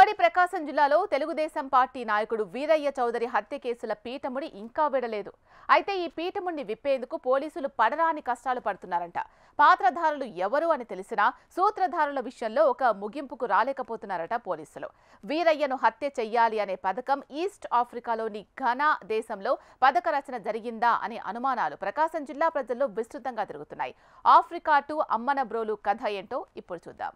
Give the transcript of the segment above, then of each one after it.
ఉమ్మడి ప్రకాశం జిల్లాలో తెలుగుదేశం పార్టీ నాయకుడు వీరయ్య చౌదరి హత్య కేసుల పీఠముడి ఇంకా విడలేదు. అయితే ఈ పీఠముడిని విప్పేందుకు పోలీసులు పడరాని కష్టాలు పడుతున్నారంట. పాత్రధారులు ఎవరు అని తెలిసినా సూత్రధారుల విషయంలో ఒక ముగింపుకు రాలేకపోతున్నారట పోలీసులు. వీరయ్యను హత్య చెయ్యాలి అనే పథకం ఈస్ట్ ఆఫ్రికాలోని ఘనా దేశంలో పథక రచన జరిగిందా అనే అనుమానాలు ప్రకాశం జిల్లా ప్రజల్లో విస్తృతంగా తిరుగుతున్నాయి. ఆఫ్రికా టు అమ్మనబ్రోలు కథ ఏంటో ఇప్పుడు చూద్దాం.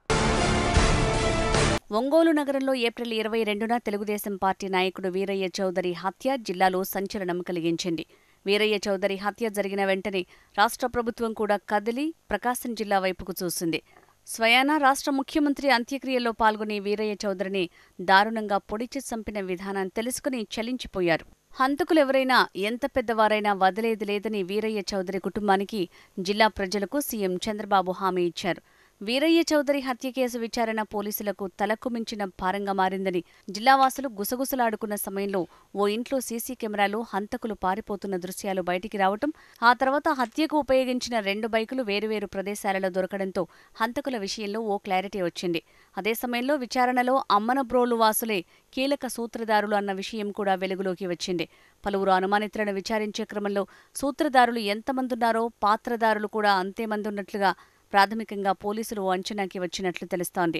ఒంగోలు నగరంలో ఏప్రిల్ 22న తెలుగుదేశం పార్టీ నాయకుడు వీరయ్య చౌదరి హత్య జిల్లాలో సంచలనం కలిగించింది. వీరయ్య చౌదరి హత్య జరిగిన వెంటనే రాష్ట్ర ప్రభుత్వం కూడా కదిలి ప్రకాశం జిల్లా వైపుకు చూసింది. స్వయానా రాష్ట్ర ముఖ్యమంత్రి అంత్యక్రియల్లో పాల్గొని వీరయ్య చౌదరిని దారుణంగా పొడిచి చంపిన విధానం తెలుసుకుని చలించిపోయారు. హంతకులెవరైనా ఎంత పెద్దవారైనా వదిలేది లేదని వీరయ్య చౌదరి కుటుంబానికి జిల్లా ప్రజలకు సీఎం చంద్రబాబు హామీ ఇచ్చారు. వీరయ్య చౌదరి హత్య కేసు విచారణ పోలీసులకు తలకు మించిన భారంగా మారిందని జిల్లావాసులు గుసగుసలాడుకున్న సమయంలో ఓ ఇంట్లో సీసీ కెమెరాలో హంతకులు పారిపోతున్న దృశ్యాలు బయటికి రావటం, ఆ తర్వాత హత్యకు ఉపయోగించిన 2 బైకులు వేరువేరు ప్రదేశాలలో దొరకడంతో హంతకుల విషయంలో ఓ క్లారిటీ వచ్చింది. అదే సమయంలో విచారణలో అమ్మనబ్రోలు వాసులే కీలక సూత్రధారులు అన్న విషయం కూడా వెలుగులోకి వచ్చింది. పలువురు అనుమానితులను విచారించే క్రమంలో సూత్రధారులు ఎంతమందున్నారో పాత్రధారులు కూడా అంతేమంది ఉన్నట్లుగా ప్రాథమికంగా పోలీసులు అంచనాకి వచ్చినట్లు తెలుస్తోంది.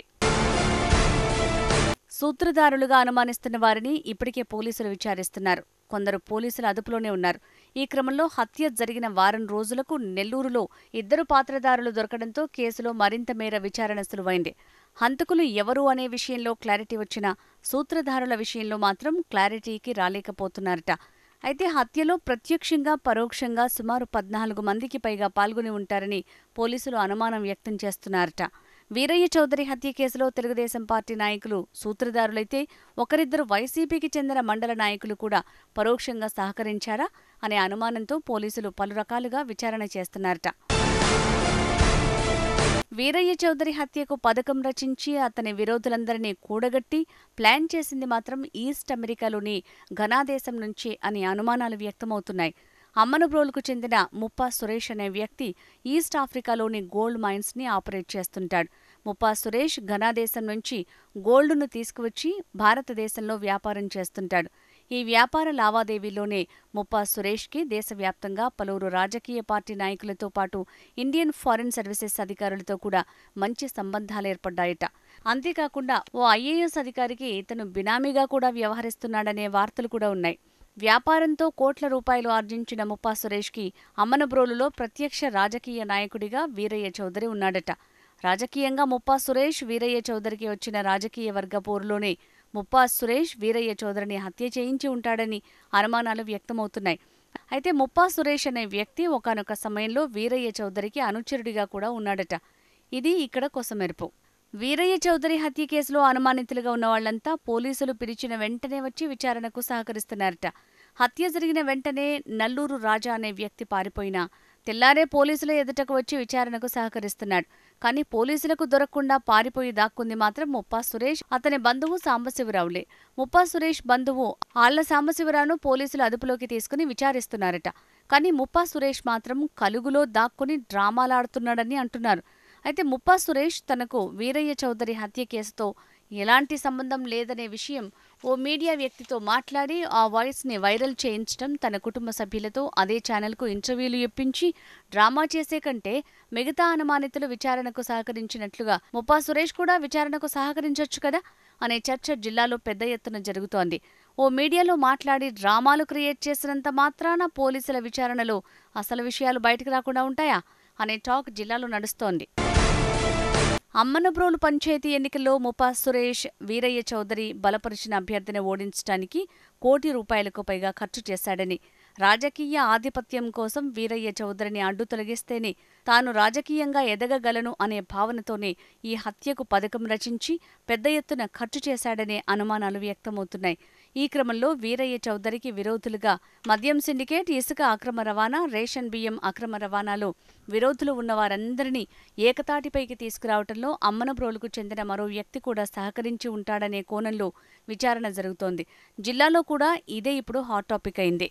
సూత్రధారులుగా అనుమానిస్తున్న వారిని ఇప్పటికే పోలీసులు విచారిస్తున్నారు. కొందరు పోలీసుల అదుపులోనే ఉన్నారు. ఈ క్రమంలో హత్య జరిగిన వారం రోజులకు నెల్లూరులో 2 పాత్రధారులు దొరకడంతో కేసులో మరింత మేర విచారణ సులువైంది. హంతకులు ఎవరు అనే విషయంలో క్లారిటీ వచ్చినా సూత్రధారుల విషయంలో మాత్రం క్లారిటీకి రాలేకపోతున్నారట. అయితే హత్యలో ప్రత్యక్షంగా పరోక్షంగా సుమారు 14 మందికి పైగా పాల్గొని ఉంటారని పోలీసులు అనుమానం వ్యక్తం చేస్తున్నారట. వీరయ్య చౌదరి హత్య కేసులో తెలుగుదేశం పార్టీ నాయకులు సూత్రధారులైతే ఒకరిద్దరు వైసీపీకి చెందిన మండల నాయకులు కూడా పరోక్షంగా సహకరించారా అనే అనుమానంతో పోలీసులు పలు రకాలుగా విచారణ చేస్తున్నారట. వీరయ్య చౌదరి హత్యకు పథకం రచించి అతని విరోధులందరినీ కూడగట్టి ప్లాన్ చేసింది మాత్రం ఈస్ట్ అమెరికాలోని ఘనా దేశం నుంచే అని అనుమానాలు వ్యక్తమవుతున్నాయి. అమ్మనబ్రోలుకు చెందిన ముప్పా సురేష్ అనే వ్యక్తి ఈస్ట్ ఆఫ్రికాలోని గోల్డ్ మైన్స్ ని ఆపరేట్ చేస్తుంటాడు. ముప్పా సురేష్ ఘనా దేశం నుంచి గోల్డును తీసుకువచ్చి భారతదేశంలో వ్యాపారం చేస్తుంటాడు. ఈ వ్యాపార లావాదేవీలోనే ముప్పా సురేష్కి దేశవ్యాప్తంగా పలువురు రాజకీయ పార్టీ నాయకులతో పాటు ఇండియన్ ఫారిన్ సర్వీసెస్ అధికారులతో కూడా మంచి సంబంధాలు ఏర్పడ్డాయట. అంతేకాకుండా ఓ ఐఏఎస్ అధికారికి ఇతను బినామీగా కూడా వ్యవహరిస్తున్నాడనే వార్తలు కూడా ఉన్నాయి. వ్యాపారంతో కోట్ల రూపాయలు ఆర్జించిన ముప్పా సురేష్కి అమ్మనబ్రోలులో ప్రత్యక్ష రాజకీయ నాయకుడిగా వీరయ్య చౌదరి ఉన్నాడట. రాజకీయంగా ముప్పా సురేష్ వీరయ్య చౌదరికి వచ్చిన రాజకీయ వర్గ పోరులోనే ముప్పా సురేష్ వీరయ్య చౌదరిని హత్య చేయించి ఉంటాడని అనుమానాలు వ్యక్తమవుతున్నాయి. అయితే ముప్పా సురేష్ అనే వ్యక్తి ఒకానొక సమయంలో వీరయ్య చౌదరికి అనుచరుడిగా కూడా ఉన్నాడట. ఇది ఇక్కడ కొసమెరుపు. వీరయ్య చౌదరి హత్య కేసులో అనుమానితులుగా ఉన్న వాళ్లంతా పోలీసులు పిలిచిన వెంటనే వచ్చి విచారణకు సహకరిస్తున్నారట. హత్య జరిగిన వెంటనే నల్లూరు రాజా అనే వ్యక్తి పారిపోయినా తెల్లారే పోలీసుల ఎదుటకు వచ్చి విచారణకు సహకరిస్తున్నాడు. కానీ పోలీసులకు దొరకకుండా పారిపోయి దాక్కుంది మాత్రం ముప్పా సురేష్, అతని బంధువు సాంబశివరావులే. ముప్పా సురేష్ బంధువు ఆళ్ల సాంబశివరావును పోలీసులు అదుపులోకి తీసుకుని విచారిస్తున్నారట. కానీ ముప్పా సురేష్ మాత్రం కలుగులో దాక్కుని డ్రామాలాడుతున్నాడని అంటున్నారు. అయితే ముప్పా సురేష్ తనకు వీరయ్య చౌదరి హత్య కేసుతో ఎలాంటి సంబంధం లేదనే విషయం ఓ మీడియా వ్యక్తితో మాట్లాడి ఆ వాయిస్ ని వైరల్ చేయించడం, తన కుటుంబ సభ్యులతో అదే ఛానల్కు ఇంటర్వ్యూలు ఇప్పించి డ్రామా చేసే కంటే మిగతా అనుమానితులు విచారణకు సహకరించినట్లుగా ముప్పా సురేష్ కూడా విచారణకు సహకరించొచ్చు కదా అనే చర్చ జిల్లాలో పెద్ద ఎత్తున జరుగుతోంది. ఓ మీడియాలో మాట్లాడి డ్రామాలు క్రియేట్ చేసినంత మాత్రాన పోలీసుల విచారణలో అసలు విషయాలు బయటకు రాకుండా ఉంటాయా అనే టాక్ జిల్లాలో నడుస్తోంది. అమ్మనబ్రోలు పంచాయతీ ఎన్నికల్లో ముప్పా సురేష్ వీరయ్య చౌదరి బలపరిచిన అభ్యర్థిని ఓడించడానికి ₹1 కోట్లకు పైగా ఖర్చు చేశాడని, రాజకీయ ఆధిపత్యం కోసం వీరయ్య చౌదరిని అడ్డు తొలగిస్తేనే తాను రాజకీయంగా ఎదగగలను అనే భావనతోనే ఈ హత్యకు పథకం రచించి పెద్ద ఎత్తున ఖర్చు చేశాడనే అనుమానాలు వ్యక్తమవుతున్నాయి. ఈ క్రమంలో వీరయ్య చౌదరికి విరోధులుగా మద్యం సిండికేట్, ఇసుక అక్రమ రవాణా, రేషన్ బియ్యం అక్రమ రవాణాలో విరోధులు ఉన్నవారందరినీ ఏకతాటిపైకి తీసుకురావటంలో అమ్మనబ్రోలుకు చెందిన మరో వ్యక్తి కూడా సహకరించి ఉంటాడనే కోణంలో విచారణ జరుగుతోంది. జిల్లాలో కూడా ఇదే ఇప్పుడు హాట్ టాపిక్ అయింది.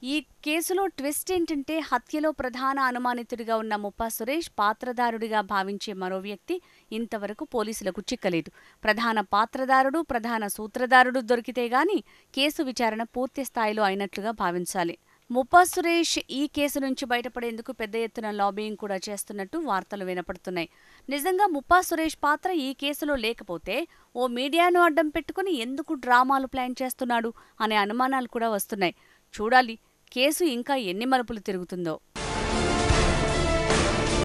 ఈ కేసులో ట్విస్ట్ ఏంటంటే హత్యలో ప్రధాన అనుమానితుడిగా ఉన్న ముప్పా సురేష్ పాత్రధారుడిగా భావించే మరో వ్యక్తి ఇంతవరకు పోలీసులకు చిక్కలేదు. ప్రధాన పాత్రధారుడు, ప్రధాన సూత్రధారుడు దొరికితే గాని కేసు విచారణ పూర్తి స్థాయిలో అయినట్లుగా భావించాలి. ముప్పా సురేష్ ఈ కేసు నుంచి బయటపడేందుకు పెద్ద ఎత్తున లాబియింగ్ కూడా చేస్తున్నట్టు వార్తలు వినపడుతున్నాయి. నిజంగా ముప్పా సురేష్ పాత్ర ఈ కేసులో లేకపోతే ఓ మీడియాను అడ్డం పెట్టుకుని ఎందుకు డ్రామాలు ప్లాన్ చేస్తున్నాడు అనే అనుమానాలు కూడా వస్తున్నాయి. చూడాలి కేసు ఇంకా ఎన్ని మలుపులు తిరుగుతుందో.